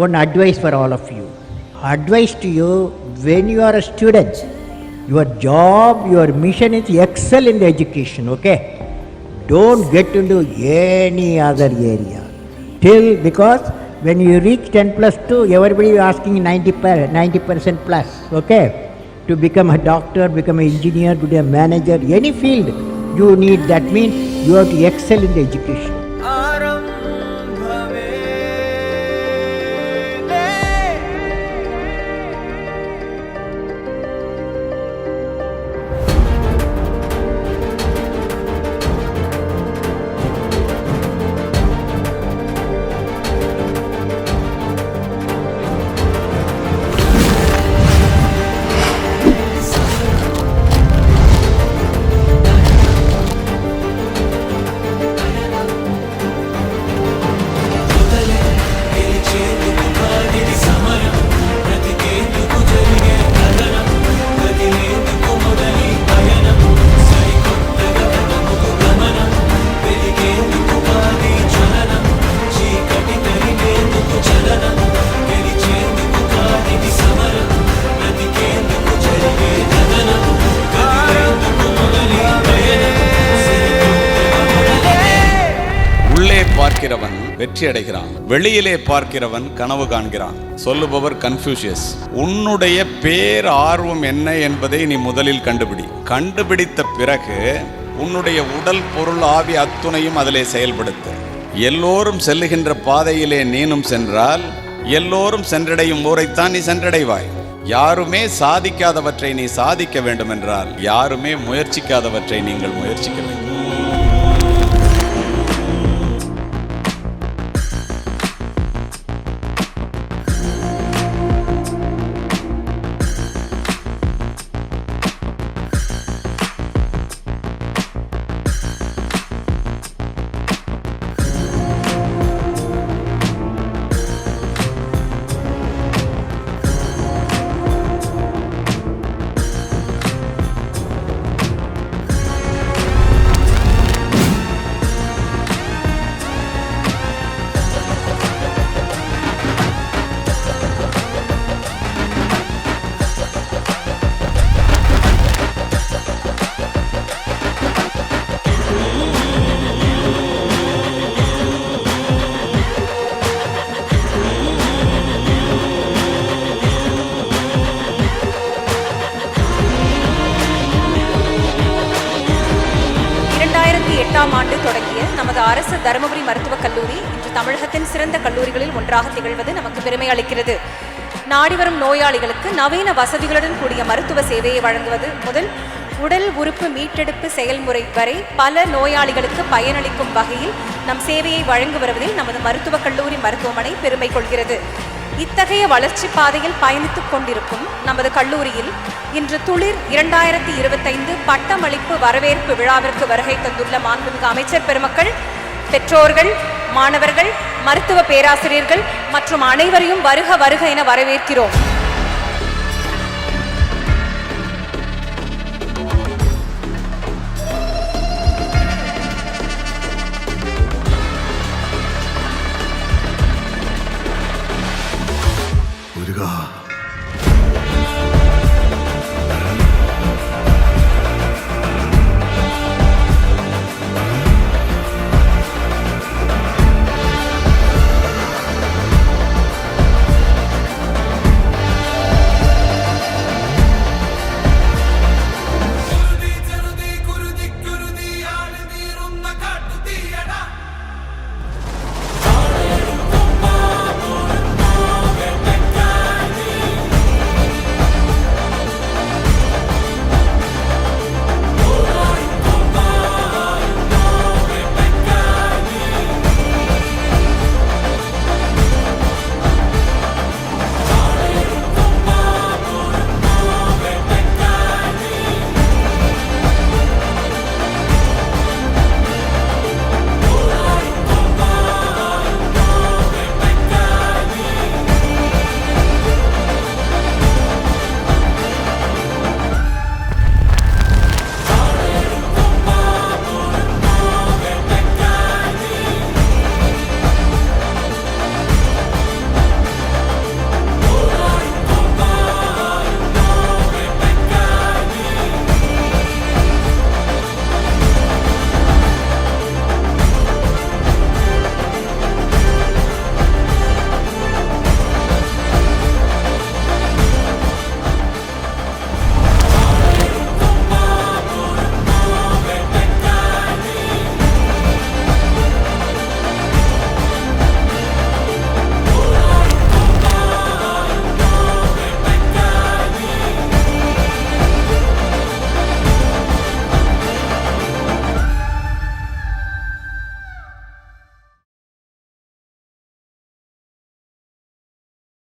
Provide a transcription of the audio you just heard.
One advice for all of you. Advice to you, when you are a student, your job, your mission is excel in the education, okay? Don't get into any other area. Because when you reach 10 plus 2, everybody is asking 90% plus, okay? To become a doctor, become an engineer, to be a manager, any field you need, that means you have to excel in the education. பார்க்கிறவன் வெற்றி அடைகிறான், வெளியிலே பார்க்கிறவன் கனவு காண்கிறான். சொல்லுபவர் Confucius. உன்னுடைய பேர் ஆர்வம் என்ன என்பதை நீ முதலில் கண்டுபிடித்த பிறகு உன்னுடைய உடல் பொருள் ஆவி அத்துணையும் அதிலே செயல்படுத்த. எல்லோரும் செல்லுகின்ற பாதையிலே நீனும் சென்றால் எல்லோரும் சென்றடையும் ஊரைத்தான் நீ சென்றடைவாய். யாருமே சாதிக்காதவற்றை நீ சாதிக்க வேண்டும் என்றால் யாருமே முயற்சிக்காதவற்றை நீங்கள் முயற்சிக்க வேண்டும். ஆண்டு தொடங்கிய நமது அரசு தருமபுரி மருத்துவக் கல்லூரி இன்று தமிழகத்தின் சிறந்த கல்லூரிகளில் ஒன்றாக திகழ்வது நமக்கு பெருமை அளிக்கிறது. நாடிவரும் நோயாளிகளுக்கு நவீன வசதிகளுடன் கூடிய மருத்துவ சேவையை வழங்குவது முதல் உடல் உறுப்பு மீட்டெடுப்பு செயல்முறை வரை பல நோயாளிகளுக்கு பயனளிக்கும் வகையில் நம் சேவையை வழங்கி வருவதில் நமது மருத்துவக் கல்லூரி மருத்துவமனை பெருமை கொள்கிறது. இத்தகைய வளர்ச்சி பாதையில் பயணித்துக் கொண்டிருக்கும் நமது கல்லூரியில் இன்று துளிர் 2025 பட்டமளிப்பு வரவேற்பு விழாவிற்கு வருகை தந்துள்ள மாண்புமிகு அமைச்சர் பெருமக்கள், பெற்றோர்கள், மாணவர்கள், மருத்துவ பேராசிரியர்கள் மற்றும் அனைவரையும் வருக வருக என வரவேற்கிறோம். முருகா.